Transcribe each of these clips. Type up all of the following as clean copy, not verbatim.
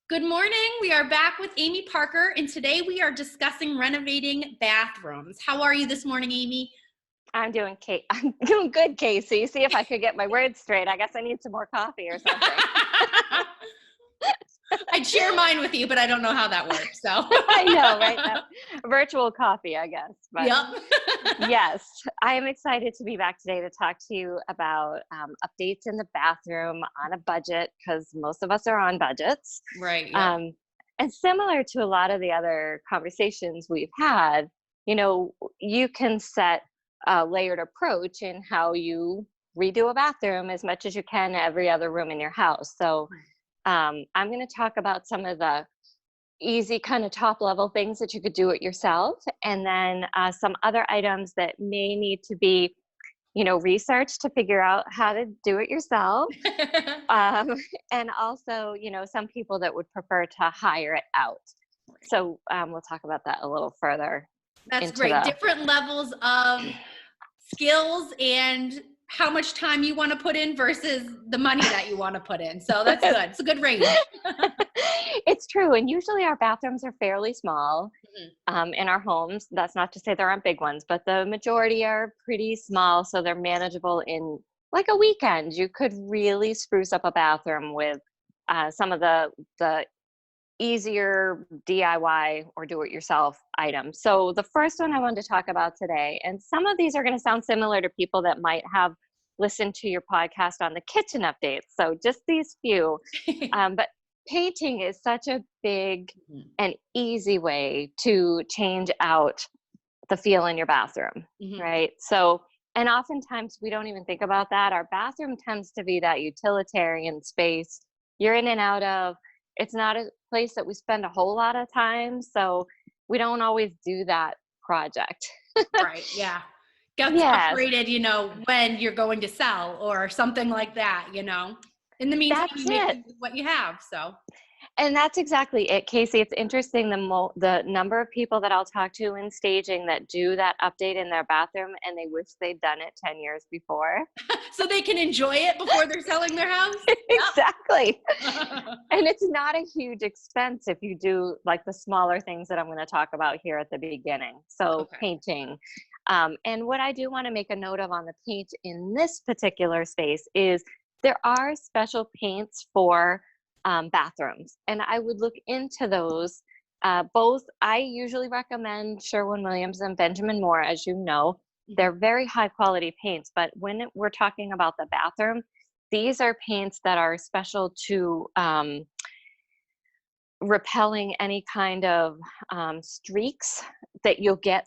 Good morning. We are back with Amy Parker, and today we are discussing renovating bathrooms. How are you this morning, Amy? I'm doing good, Casey. See if I could get my words straight. I guess I need some more coffee or something. I'd share mine with you, but I don't know how that works. So I know, right? Virtual coffee, I guess. But yep. yes, I am excited to be back today to talk to you about updates in the bathroom on a budget, because most of us are on budgets. Right. Yep. And similar to a lot of the other conversations we've had, you can set a layered approach in how you redo a bathroom as much as you can every other room in your house. So I'm going to talk about some of the easy kind of top level things that you could do it yourself, and then some other items that may need to be researched to figure out how to do it yourself. And also some people that would prefer to hire it out. So we'll talk about that a little further. That's great. Different levels of skills and how much time you want to put in versus the money that you want to put in. So that's good. It's a good range. It's true. And usually our bathrooms are fairly small in our homes. That's not to say there aren't big ones, but the majority are pretty small. So they're manageable in like a weekend. You could really spruce up a bathroom with some of the easier DIY or do-it-yourself items. So the first one I wanted to talk about today, and some of these are going to sound similar to people that might have listened to your podcast on the kitchen updates. So just these few, but painting is such a big and easy way to change out the feel in your bathroom, right? So, and oftentimes we don't even think about that. Our bathroom tends to be that utilitarian space you're in and out of. It's not a place that we spend a whole lot of time, so we don't always do that project. Right, yeah. Gets upgraded, when you're going to sell or something like that, In the meantime, you make what you have, so. And that's exactly it, Casey. It's interesting, the number of people that I'll talk to in staging that do that update in their bathroom, and they wish they'd done it 10 years before. So they can enjoy it before they're selling their house? Exactly. And it's not a huge expense if you do like the smaller things that I'm going to talk about here at the beginning. So painting. And what I do want to make a note of on the paint in this particular space is there are special paints for bathrooms, and I would look into those. Both, I usually recommend Sherwin-Williams and Benjamin Moore, as you know. They're very high quality paints, but when we're talking about the bathroom, these are paints that are special to repelling any kind of streaks that you'll get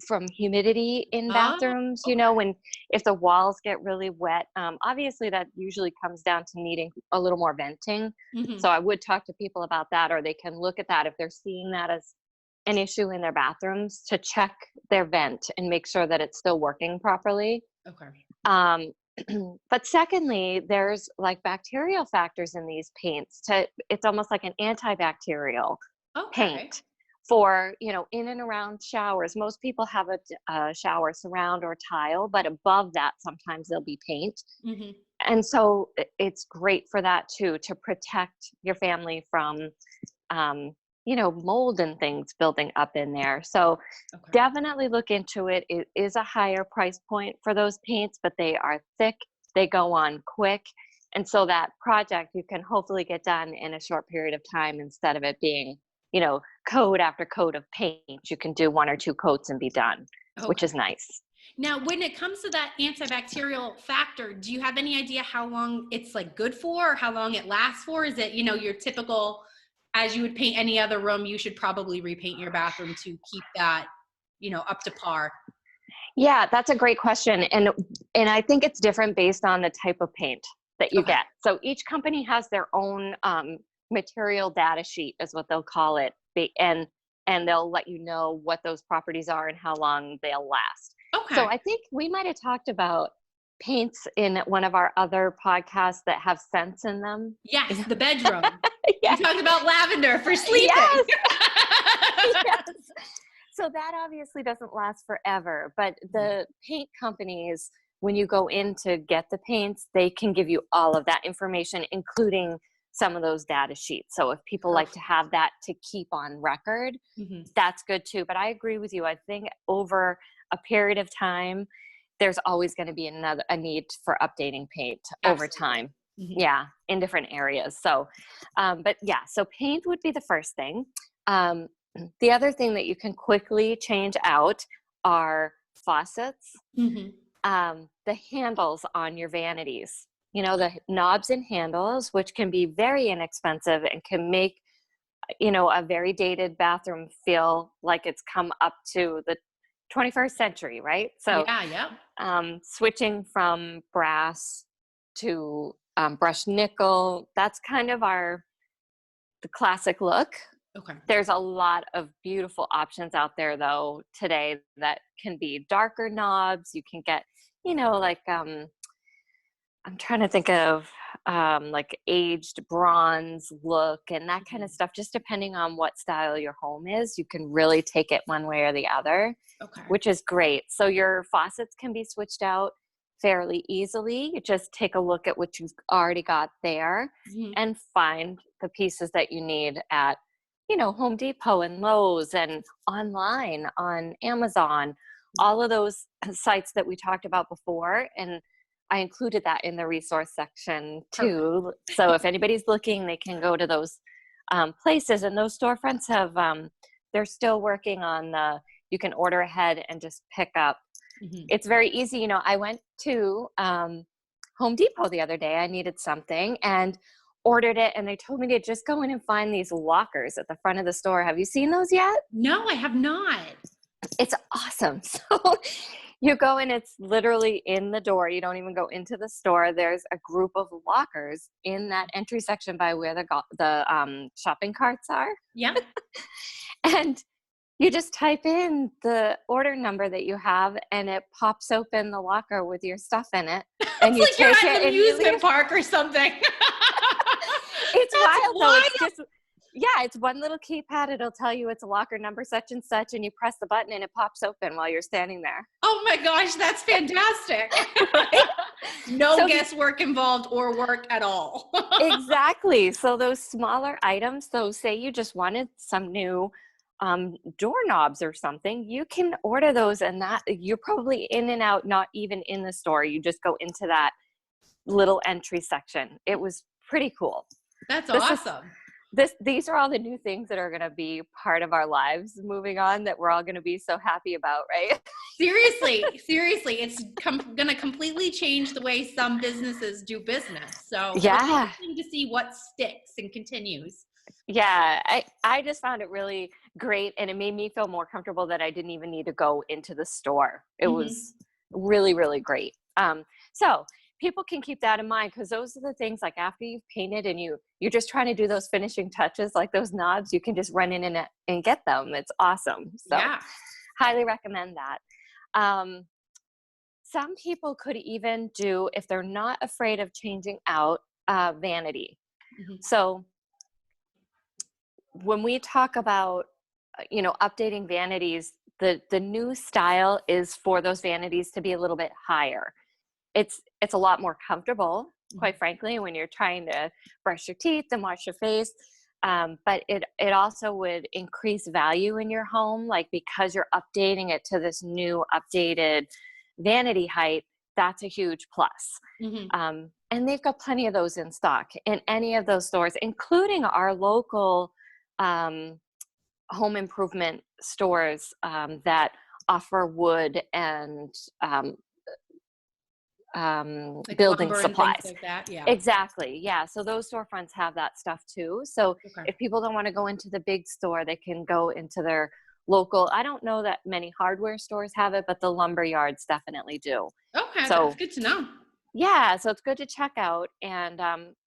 from humidity in bathrooms. If the walls get really wet, obviously that usually comes down to needing a little more venting. So I would talk to people about that, or they can look at that if they're seeing that as an issue in their bathrooms, to check their vent and make sure that it's still working properly. But secondly, there's like bacterial factors in these paints. It's almost like an antibacterial paint for, in and around showers. Most people have a shower surround or tile, but above that, sometimes there'll be paint. And so it's great for that too, to protect your family from, mold and things building up in there. So definitely look into it. It is a higher price point for those paints, but they are thick. They go on quick. And so that project you can hopefully get done in a short period of time, instead of it being, coat after coat of paint. You can do 1 or 2 coats and be done, which is nice. Now, when it comes to that antibacterial factor, do you have any idea how long it's like good for, or how long it lasts for? Is it, your typical, as you would paint any other room, you should probably repaint your bathroom to keep that, up to par? Yeah, that's a great question. And I think it's different based on the type of paint that you get. So each company has their own material data sheet, is what they'll call it. And they'll let you know what those properties are and how long they'll last. So I think we might have talked about paints in one of our other podcasts that have scents in them. Yes, the bedroom. You talked about lavender for sleeping. Yes. So that obviously doesn't last forever, but the paint companies, when you go in to get the paints, they can give you all of that information, including some of those data sheets. So if people like to have that to keep on record, that's good too. But I agree with you. I think over a period of time, there's always going to be a need for updating paint over time. Yeah, in different areas. So, but yeah, so paint would be the first thing. The other thing that you can quickly change out are faucets, the handles on your vanities, the knobs and handles, which can be very inexpensive and can make, a very dated bathroom feel like it's come up to the 21st century, right? So switching from brass to brushed nickel, that's kind of the classic look. Okay. There's a lot of beautiful options out there though today that can be darker knobs. You can get, like I'm trying to think of like aged bronze look and that kind of stuff. Just depending on what style your home is, you can really take it one way or the other, which is great. So your faucets can be switched out fairly easily. You just take a look at what you've already got there and find the pieces that you need at, Home Depot and Lowe's and online on Amazon, all of those sites that we talked about before. And I included that in the resource section too. So if anybody's looking, they can go to those places, and those storefronts have, they're still working on you can order ahead and just pick up. It's very easy. I went to Home Depot the other day. I needed something and ordered it, and they told me to just go in and find these lockers at the front of the store. Have you seen those yet? No, I have not. It's awesome. So you go in, it's literally in the door. You don't even go into the store. There's a group of lockers in that entry section by where the shopping carts are. Yeah. And you just type in the order number that you have, and it pops open the locker with your stuff in it. And you like take you're it at an and amusement park or something. It's wild though. It's just, it's one little keypad. It'll tell you it's a locker number such and such, and you press the button and it pops open while you're standing there. Oh my gosh, that's fantastic. Right? No guesswork involved or work at all. Exactly. So those smaller items, say you just wanted some new doorknobs or something, you can order those, and that you're probably in and out, not even in the store. You just go into that little entry section. It was pretty cool. That's awesome. These are all the new things that are going to be part of our lives moving on that we're all going to be so happy about, right? Seriously, it's going to completely change the way some businesses do business. So it's interesting to see what sticks and continues. Yeah, I just found it really great, and it made me feel more comfortable that I didn't even need to go into the store. It was really, really great. So people can keep that in mind, because those are the things, like after you've painted and you're just trying to do those finishing touches, like those knobs, you can just run in and get them. It's awesome. So highly recommend that. Some people could even do, if they're not afraid of changing out, vanity. So when we talk about, updating vanities, the new style is for those vanities to be a little bit higher. It's a lot more comfortable, quite frankly, when you're trying to brush your teeth and wash your face. But it also would increase value in your home, like because you're updating it to this new updated vanity height. That's a huge plus. And they've got plenty of those in stock in any of those stores, including our local home improvement stores that offer wood and like building supplies. Like that. Yeah. Exactly. Yeah. So those storefronts have that stuff too. So if people don't want to go into the big store, they can go into their local. I don't know that many hardware stores have it, but the lumber yards definitely do. Okay. So that's good to know. Yeah. So it's good to check out, and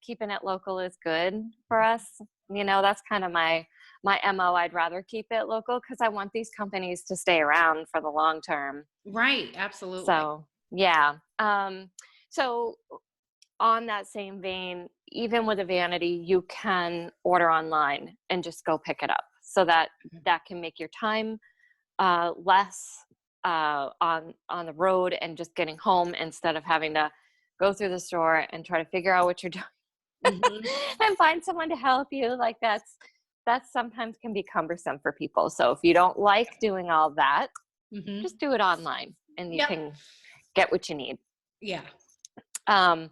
keeping it local is good for us. That's kind of my MO. I'd rather keep it local because I want these companies to stay around for the long term. Right. Absolutely. So, yeah. So on that same vein, even with a vanity, you can order online and just go pick it up. So that can make your time less on the road and just getting home, instead of having to go through the store and try to figure out what you're doing. Mhm. and find someone to help you. Like that sometimes can be cumbersome for people. So if you don't like doing all that, Mhm. just do it online and you Yep. can get what you need. Yeah. Um,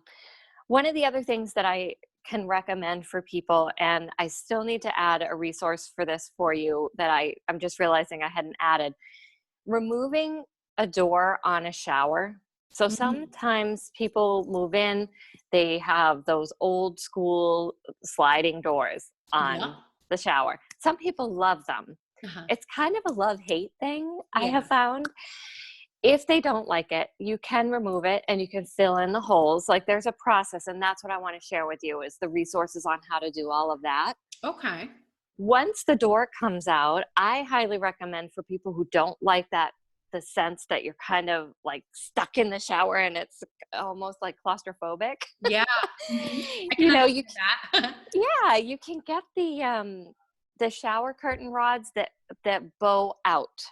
One of the other things that I can recommend for people, and I still need to add a resource for this for you that I'm just realizing I hadn't added, removing a door on a shower. So Mhm. sometimes people move in, they have those old school sliding doors Yep. on the shower. Some people love them. Uh-huh. It's kind of a love-hate thing, I have Yeah. found. If they don't like it, you can remove it and you can fill in the holes. Like there's a process, and that's what I want to share with you is the resources on how to do all of that. Okay. Once the door comes out, I highly recommend for people who don't like that, the sense that you're kind of like stuck in the shower and it's almost like claustrophobic. Yeah. Mhm. I can You know, understand that. yeah, you can get the shower curtain rods that bow out.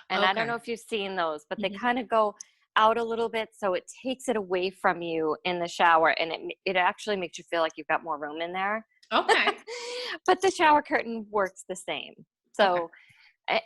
And I don't know Okay. if you've seen those, but they Mhm. kind of go out a little bit, so it takes it away from you in the shower, and it actually makes you feel like you've got more room in there. Okay. But the shower curtain works the same. Okay. So,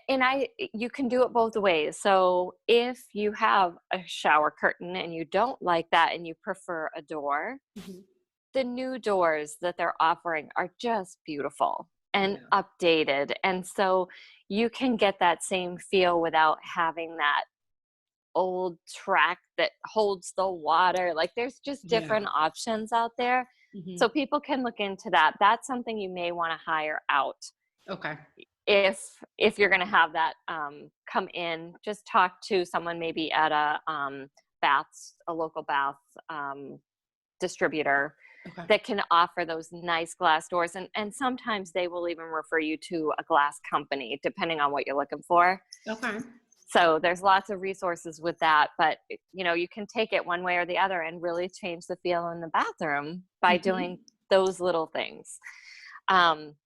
and you can do it both ways. So if you have a shower curtain and you don't like that and you prefer a door, Mhm. the new doors that they're offering are just beautiful and Yeah. updated. And so you can get that same feel without having that old track that holds the water. Like there's just Yeah. different options out there. So Mhm. people can look into that. That's something you may want to hire out. Okay. If you're going to have that come in, just talk to someone maybe at a local bath distributor Okay. that can offer those nice glass doors. And sometimes they will even refer you to a glass company, depending on what you're looking for. Okay. So there's lots of resources with that, but you can take it one way or the other and really change the feel in the bathroom by doing Mhm. those little things. Um,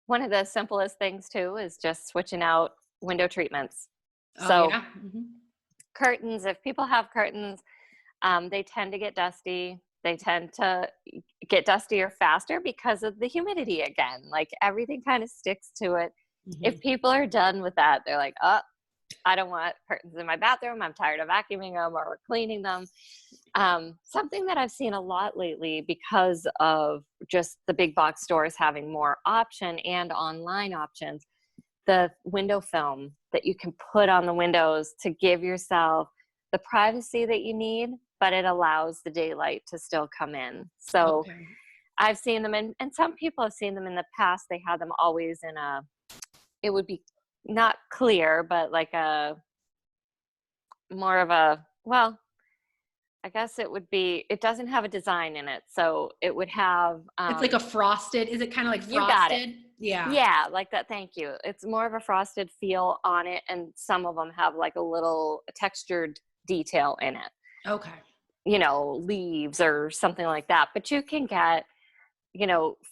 One of the simplest things too is just switching out window treatments. Oh, So yeah. Mhm. curtains, if people have curtains, they tend to get dusty. They tend to get dustier faster because of the humidity again. Like everything kind of sticks to it. If Mhm. people are done with that, they're like, oh, I don't want curtains in my bathroom. I'm tired of vacuuming them or cleaning them. Something that I've seen a lot lately because of just the big box stores having more option and online options, the window film that you can put on the windows to give yourself the privacy that you need, but it allows the daylight to still come in. So Okay. I've seen them and some people have seen them in the past. They had them always in it would be not clear, but like a more of a, well, I guess it doesn't have a design in it. So it would have, It's like a frosted, is it kinda like you got it. frosted? Yeah. Yeah, like that. Thank you. It's more of a frosted feel on it. And some of them have like a little textured detail in it, Okay. leaves or something like that. But you can get,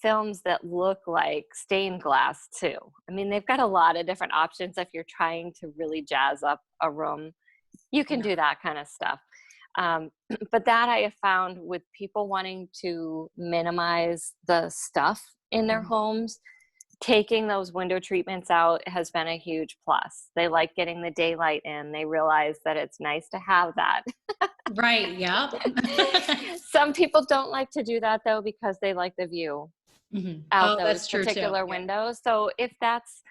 films that look like stained glass too. I mean, they've got a lot of different options if you're trying to really jazz up a room. You can Yeah. do that kind of stuff. But that I have found with people wanting to minimize the stuff in their Mhm. homes, taking those window treatments out has been a huge plus. They like getting the daylight in. They realize that it's nice to have that. Right, yep. Some people don't like to do that though because they like the view Mhm. out Oh, those that's true too. particular Yeah. windows. So if that's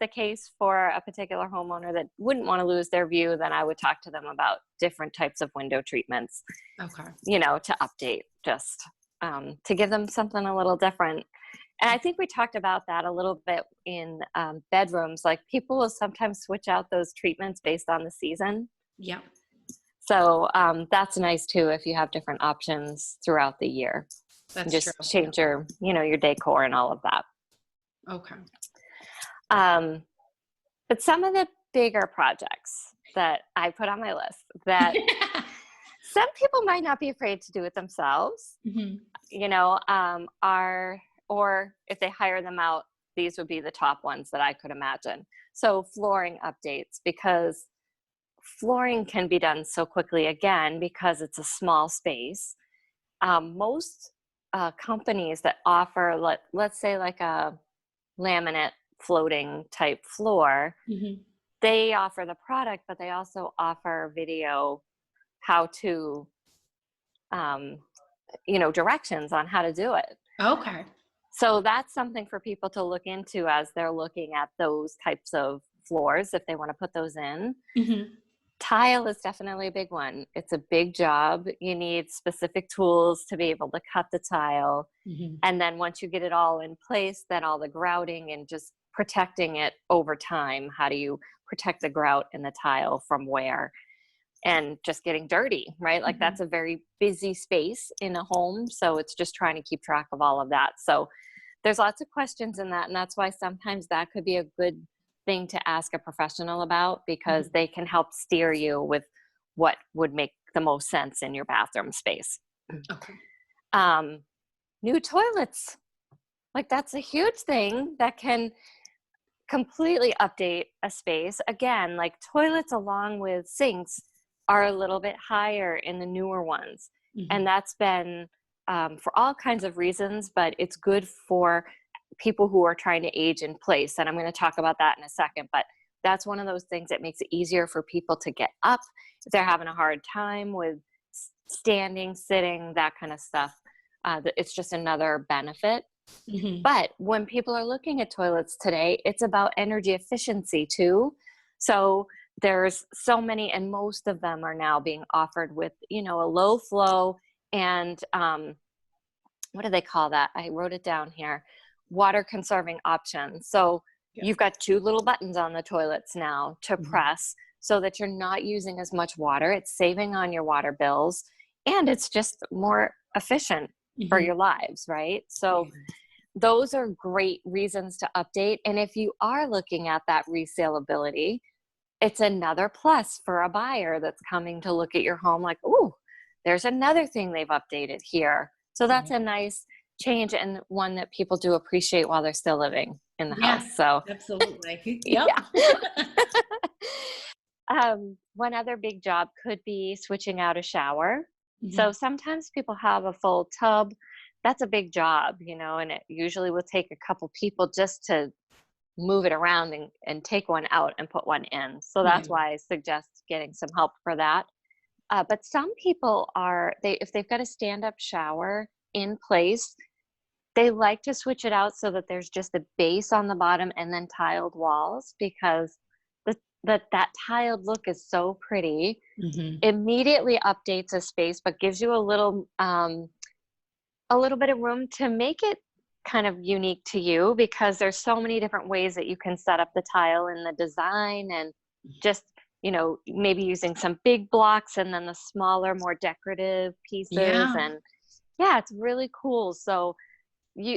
the case for a particular homeowner that wouldn't want to lose their view, then I would talk to them about different types of window treatments, Okay. to update just to give them something a little different. And I think we talked about that a little bit in bedrooms. Like people will sometimes switch out those treatments based on the season. Yep. So that's nice too if you have different options throughout the year. And That's true. just change your decor and all of that. Okay. Um, but some of the bigger projects that I put on my list that some people might not be afraid to do it themselves, Mhm. are, or if they hire them out, these would be the top ones that I could imagine. So flooring updates, because flooring can be done so quickly again because it's a small space. Most companies that offer, let's say like a laminate floating type floor. Mhm. They offer the product, but they also offer video how to, um, directions on how to do it. Okay. So that's something for people to look into as they're looking at those types of floors, if they want to put those in. Mhm. Tile is definitely a big one. It's a big job. You need specific tools to be able to cut the tile. Mhm. And then once you get it all in place, then all the grouting and just protecting it over time. How do you protect the grout in the tile from wear and just getting dirty, right? Like Mhm. that's a very busy space in a home. So it's just trying to keep track of all of that. So there's lots of questions in that. And that's why sometimes that could be a good thing to ask a professional about, because Mhm. they can help steer you with what would make the most sense in your bathroom space. Okay. Um, New toilets, like that's a huge thing that can completely update a space. Again, like toilets along with sinks are a little bit higher in the newer ones. And Mhm. that's been for all kinds of reasons, but it's good for people who are trying to age in place. And I'm going to talk about that in a second. But that's one of those things that makes it easier for people to get up if they're having a hard time with standing, sitting, that kind of stuff. It's just another benefit. Mhm. But when people are looking at toilets today, it's about energy efficiency too. So there's so many, and most of them are now being offered with, a low flow and what do they call that? I wrote it down here. Water conserving options. So Yeah. you've got two little buttons on the toilets now to Mhm. press so that you're not using as much water. It's saving on your water bills, and it's just more efficient for Mhm. your lives, right? So Yeah. those are great reasons to update. And if you are looking at that resaleability, it's another plus for a buyer that's coming to look at your home like, oh, there's another thing they've updated here. So that's Right. a nice change, and one that people do appreciate while they're still living in the Yeah. house. So Absolutely. Yep. yeah. One other big job could be switching out a shower. So Mhm. sometimes people have a full tub. That's a big job, and it usually will take a couple people just to move it around and take one out and put one in. So Yeah. that's why I suggest getting some help for that. But some people if they've got a stand-up shower in place, they like to switch it out so that there's just a base on the bottom and then tiled walls, because that tiled look is so pretty. Mhm. Immediately updates a space, but gives you a little bit of room to make it kind of unique to you, because there's so many different ways that you can set up the tile in the design, and just maybe using some big blocks and then the smaller, more decorative pieces. Yeah. And yeah, it's really cool. So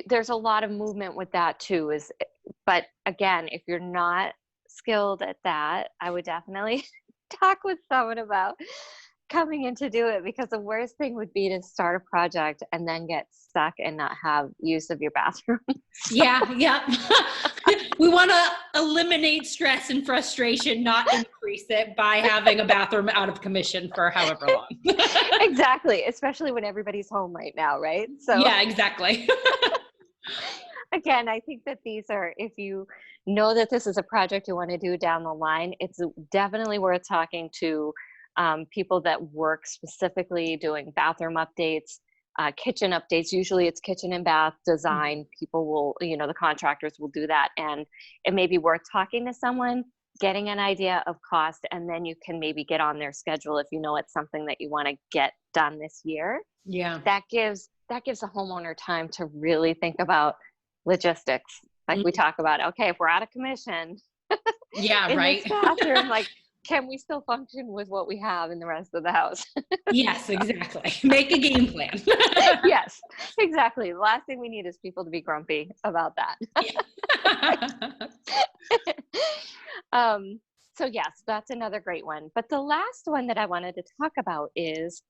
there's a lot of movement with that too. But again, if you're not skilled at that, I would definitely talk with someone about coming in to do it, because the worst thing would be to start a project and then get stuck and not have use of your bathroom. So, Yeah. Yep. We want to eliminate stress and frustration, not increase it by having a bathroom out of commission for however long. exactly, especially when everybody's home right now, right? So Yeah, exactly. again, I think that these are, if you know that this is a project you want to do down the line, it's definitely worth talking to people that work specifically doing bathroom updates, kitchen updates. Usually it's kitchen and bath design. People will, the contractors will do that. And it may be worth talking to someone, getting an idea of cost, and then you can maybe get on their schedule if you know it's something that you want to get done this year. Yeah. That gives a homeowner time to really think about logistics. Like we Mm. talk about, okay, if we're out of commission Yeah, in this right. bathroom, like, can we still function with what we have in the rest of the house? Yes, exactly. Make a game plan. Yes, exactly. The last thing we need is people to be grumpy about that. Yeah. um, so yes, that's another great one. But the last one that I wanted to talk about is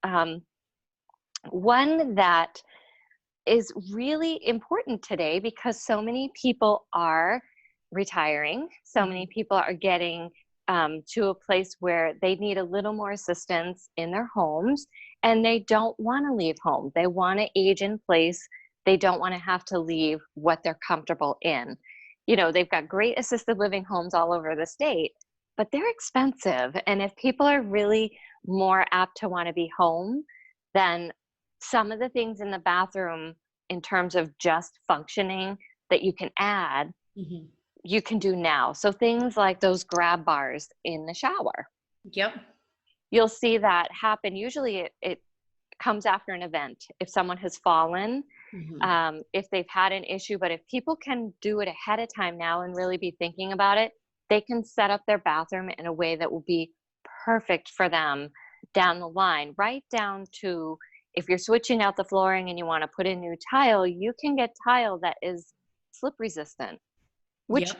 one that is really important today, because so many people are retiring. So many Mhm. people are getting to a place where they need a little more assistance in their homes. and they don't want to leave home. They want to age in place. They don't want to have to leave what they're comfortable in. You know, they've got great assisted living homes all over the state, but they're expensive. And if people are really more apt to want to be home, then some of the things in the bathroom in terms of just functioning that you can add, Mhm. you can do now. So things like those grab bars in the shower. Yep. You'll see that happen. Usually it comes after an event. If someone has fallen, Mhm. if they've had an issue, but if people can do it ahead of time now and really be thinking about it, they can set up their bathroom in a way that will be perfect for them down the line, right down to if you're switching out the flooring and you want to put in new tile, you can get tile that is slip resistant, which Yep.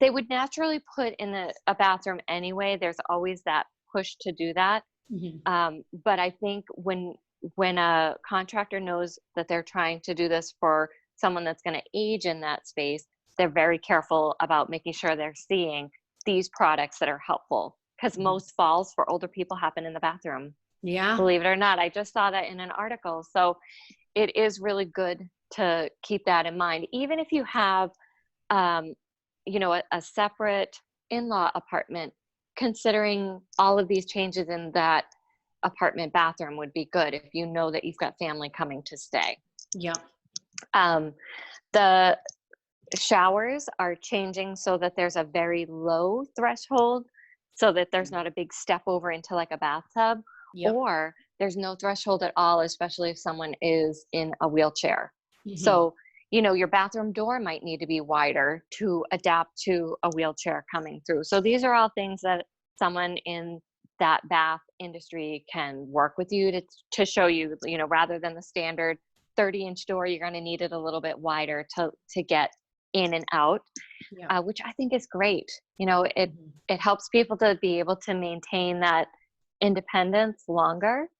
they would naturally put in a bathroom anyway. There's always that push to do that. Mhm. But I think when a contractor knows that they're trying to do this for someone that's going to age in that space, they're very careful about making sure they're seeing these products that are helpful, because Mhm. most falls for older people happen in the bathroom. Yeah. Believe it or not, I just saw that in an article. So it is really good to keep that in mind, even if you have um, a separate in-law apartment. Considering all of these changes in that apartment bathroom would be good if you know that you've got family coming to stay. Yep. Um, the showers are changing so that there's a very low threshold, so that there's not a big step over into like a bathtub, Yep. or there's no threshold at all, especially if someone is in a wheelchair. Mhm. So, your bathroom door might need to be wider to adapt to a wheelchair coming through. So these are all things that someone in that bath industry can work with you to show you, rather than the standard 30-inch door, you're going to need it a little bit wider to get in and out, Yep. which I think is great. It Mhm. it helps people to be able to maintain that independence longer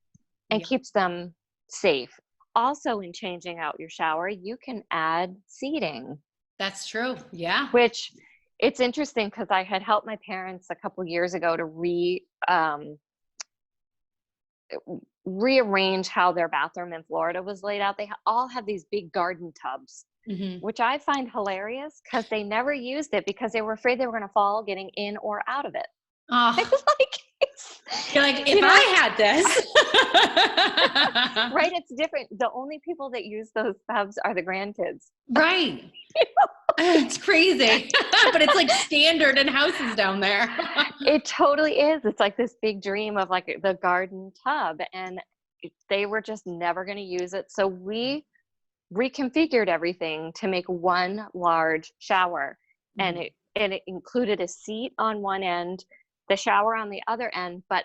and Yep. keeps them safe. Also, in changing out your shower, you can add seating, That's true. Yeah. which it's interesting because I had helped my parents a couple years ago to rearrange how their bathroom in Florida was laid out. They all have these big garden tubs, Mhm. which I find hilarious because they never used it because they were afraid they were going to fall getting in or out of it. I Oh, was like, you're like, if you know, I had this. right? It's different. The only people that use those tubs are the grandkids. Right. It's crazy. But it's like standard in houses down there. It totally is. It's like this big dream of like the garden tub, and they were just never going to use it. So we reconfigured everything to make one large shower, and Mhm. it included a seat on one end, the shower on the other end, but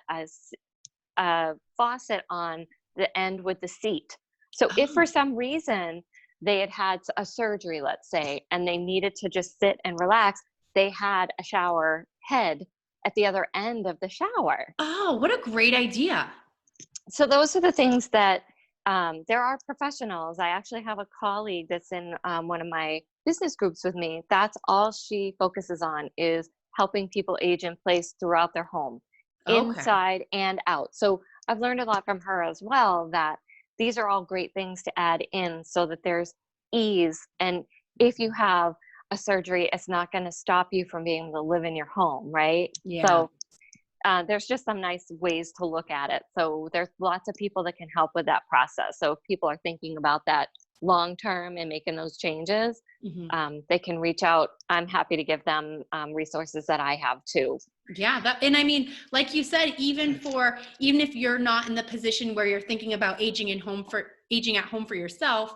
a faucet on the end with the seat. So if for Oh, some reason they had had a surgery, let's say, and they needed to just sit and relax, they had a shower head at the other end of the shower. oh, what a great idea. So those are the things that there are professionals. I actually have a colleague that's in one of my business groups with me. That's all she focuses on, is helping people age in place throughout their home, Okay. inside and out. So I've learned a lot from her as well, that these are all great things to add in so that there's ease. And if you have a surgery, it's not going to stop you from being able to live in your home, right? Yeah. So there's just some nice ways to look at it. So there's lots of people that can help with that process. So if people are thinking about that long term and making those changes, Mhm. they can reach out. I'm happy to give them resources that I have too. Yeah, and I mean, like you said, even if you're not in the position where you're thinking about aging at home for yourself,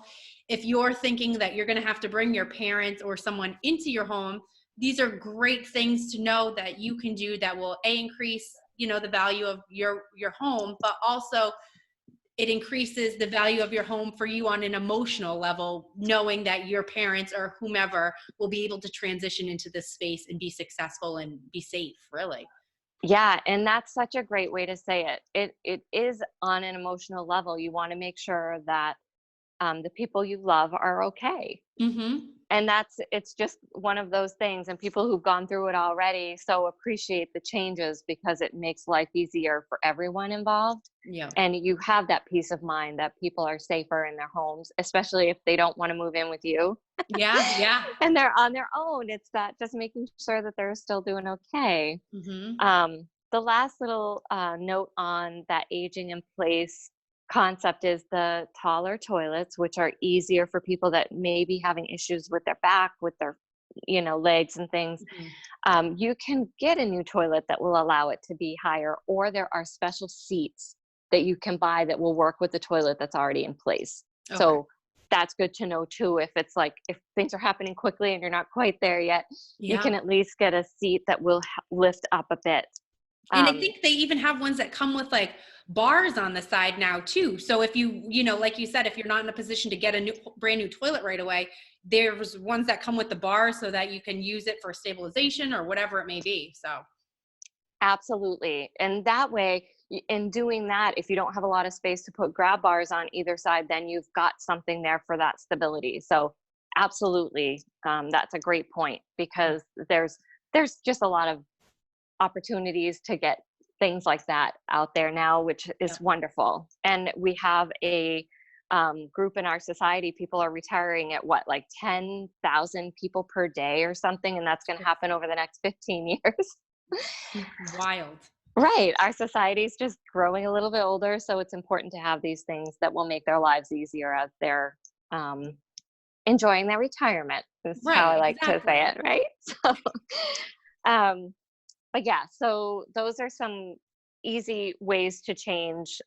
if you're thinking that you're going to have to bring your parents or someone into your home, these are great things to know that you can do that will increase, the value of your home, but also it increases the value of your home for you on an emotional level, knowing that your parents or whomever will be able to transition into this space and be successful and be safe, really. Yeah, and that's such a great way to say it. It is on an emotional level. You want to make sure that the people you love are okay. Mm-hmm. And it's just one of those things. And people who've gone through it already so appreciate the changes because it makes life easier for everyone involved. Yeah. And you have that peace of mind that people are safer in their homes, especially if they don't want to move in with you Yeah. Yeah. and they're on their own. It's that just making sure that they're still doing okay. Mm-hmm. The last little note on that aging in place concept is the taller toilets, which are easier for people that may be having issues with their back, with their, legs and things. Mm-hmm. You can get a new toilet that will allow it to be higher, or there are special seats that you can buy that will work with the toilet that's already in place. Okay. So that's good to know too. If it's like, if things are happening quickly and you're not quite there yet, you Yeah. can at least get a seat that will lift up a bit. And I Um, think they even have ones that come with like bars on the side now too. So if you, like you said, if you're not in a position to get a brand new toilet right away, there's ones that come with the bar so that you can use it for stabilization or whatever it may be. So Absolutely. And that way, in doing that, if you don't have a lot of space to put grab bars on either side, then you've got something there for that stability. So absolutely, that's a great point because there's just a lot of opportunities to get things like that out there now, which yeah. is wonderful. And we have a group in our society. People are retiring at what, like 10,000 people per day or something, and that's going to happen over the next 15 years. Wild. Right. Our society is just growing a little bit older. So it's important to have these things that will make their lives easier as they're enjoying their retirement, is how I Right. like to say Exactly. it. Right. So, um, but yeah, so those are some easy ways to change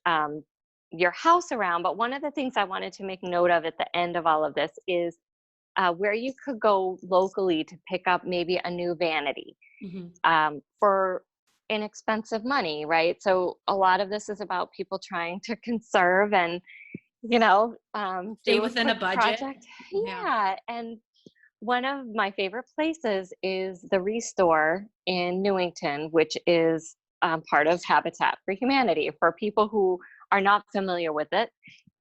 your house around. But one of the things I wanted to make note of at the end of all of this is where you could go locally to pick up maybe a new vanity Mm-hmm. for inexpensive money, right? So a lot of this is about people trying to conserve and, Stay do a within a quick budget. project. Yeah. Yeah. And one of my favorite places is the Restore in Newington, which is part of Habitat for Humanity. For people who are not familiar with it,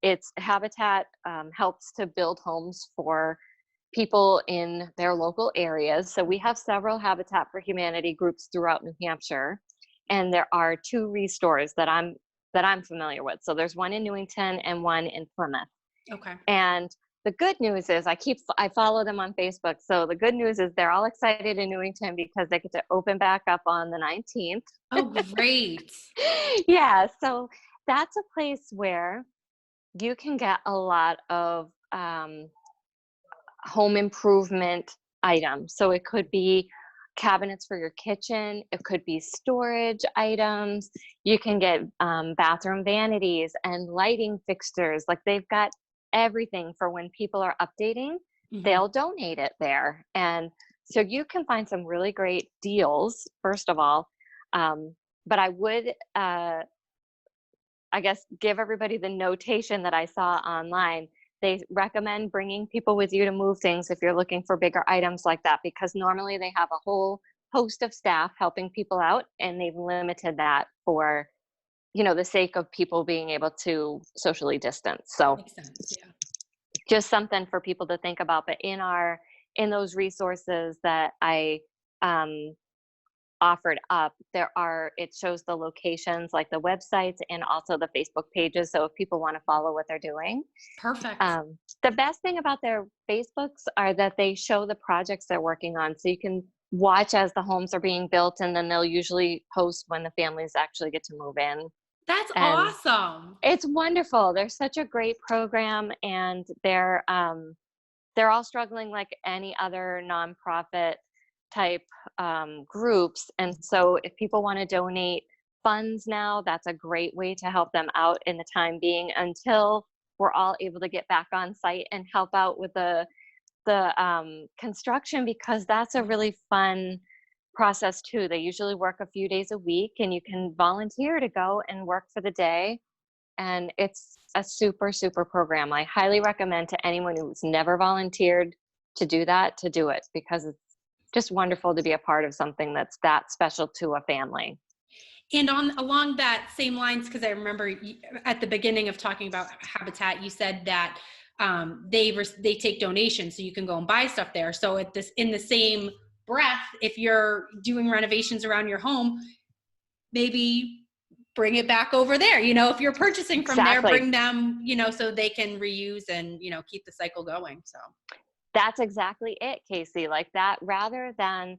it's Habitat helps to build homes for people in their local areas. So we have several Habitat for Humanity groups throughout New Hampshire, and there are two Restores that I'm familiar with. So there's one in Newington and one in Plymouth. Okay. And the good news is I follow them on Facebook. So the good news is they're all excited in Newington because they get to open back up on the 19th. Oh, great. Yeah, so that's a place where you can get a lot of home improvement items. So it could be cabinets for your kitchen, it could be storage items. You can get bathroom vanities and lighting fixtures. Like they've got everything for when people are updating, Mm-hmm. they'll donate it there. And so you can find some really great deals, first of all. But I would, I guess, give everybody the notation that I saw online. They recommend bringing people with you to move things if you're looking for bigger items like that, because normally they have a whole host of staff helping people out, and they've limited that for, the sake of people being able to socially distance. So Makes sense. Yeah. just something for people to think about. But in those resources that I offered up, it shows the locations, like the websites and also the Facebook pages. So if people want to follow what they're doing, Perfect. the best thing about their Facebooks are that they show the projects they're working on. So you can watch as the homes are being built, and then they'll usually post when the families actually get to move in. That's And awesome. it's wonderful. They're such a great program, and they're all struggling like any other nonprofit type groups. And so if people want to donate funds now, that's a great way to help them out in the time being until we're all able to get back on site and help out with the construction, because that's a really fun process too. They usually work a few days a week, and you can volunteer to go and work for the day. And it's a super, super program. I highly recommend to anyone who's never volunteered to do that, to do it, because it's just wonderful to be a part of something that's that special to a family. And along that same lines, because I remember at the beginning of talking about Habitat, you said that they take donations, so you can go and buy stuff there. So in the same breath, if you're doing renovations around your home, maybe bring it back over there. If you're purchasing from there, bring them, so they can reuse and, keep the cycle going. So that's exactly it, Casey. Like that, rather than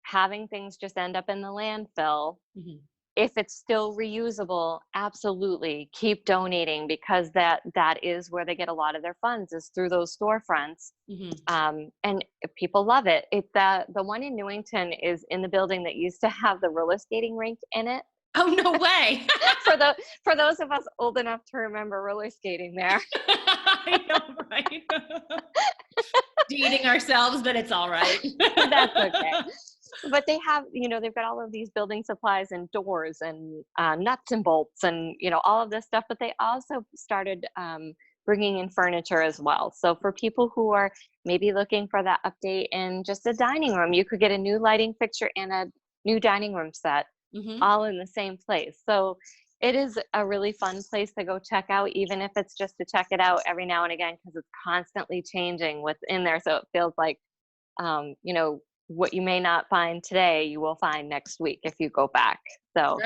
having things just end up in the landfill, if it's still reusable, absolutely keep donating, because that is where they get a lot of their funds, is through those storefronts. And people love it. The one in Newington is in the building that used to have the roller skating rink in it. Oh, no way. For those of us old enough to remember roller skating there. I know, right? Dating ourselves, but it's all right. That's okay. But they have, they've got all of these building supplies and doors and nuts and bolts and, all of this stuff. But they also started bringing in furniture as well. So for people who are maybe looking for that update in just a dining room, you could get a new lighting fixture and a new dining room set, all in the same place. So it is a really fun place to go check out, even if it's just to check it out every now and again, because it's constantly changing what's in there. So it feels like, what you may not find today, you will find next week if you go back. So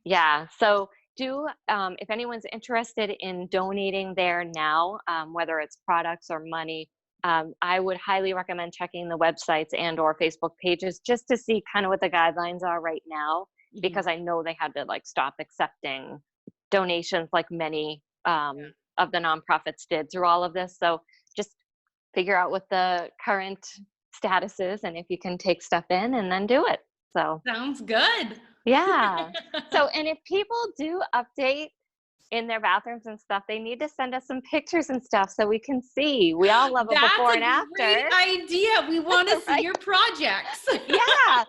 yeah. So if anyone's interested in donating there now, whether it's products or money, I would highly recommend checking the websites and or Facebook pages just to see kind of what the guidelines are right now, because I know they had to stop accepting donations like many of the nonprofits did through all of this. So just figure out what the current status is and if you can take stuff in and then do it. So sounds good. Yeah. So, and if people do update in their bathrooms and stuff, they need to send us some pictures and stuff so we can see. We all love a before and after. That's a great idea. We want to see your projects. Yeah.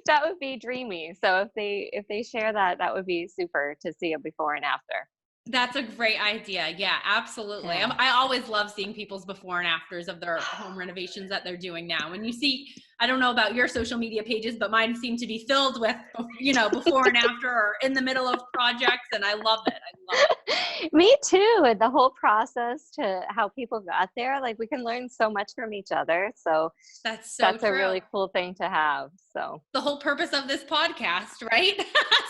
That would be dreamy. So if they share that, that would be super to see a before and after. That's a great idea. Yeah, absolutely. Yeah. I always love seeing people's before and afters of their home renovations that they're doing now. And you see, I don't know about your social media pages, but mine seem to be filled with, before and after or in the middle of projects. And I love it. Me too. And the whole process to how people got there, we can learn so much from each other. So that's a really cool thing to have. So the whole purpose of this podcast, right?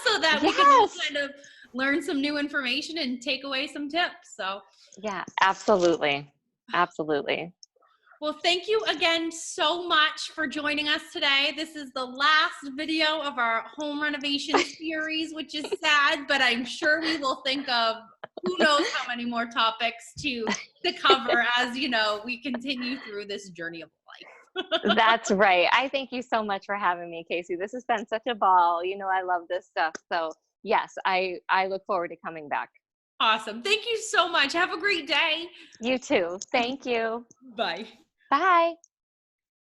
So that we can kind of learn some new information and take away some tips. So yeah, absolutely. Absolutely. Well, thank you again so much for joining us today. This is the last video of our home renovation series, which is sad, but I'm sure we will think of who knows how many more topics to cover as, we continue through this journey of life. That's right. I thank you so much for having me, Casey. This has been such a ball. I love this stuff. So yes, I look forward to coming back. Awesome. Thank you so much. Have a great day. You too. Thank you. Bye. Bye.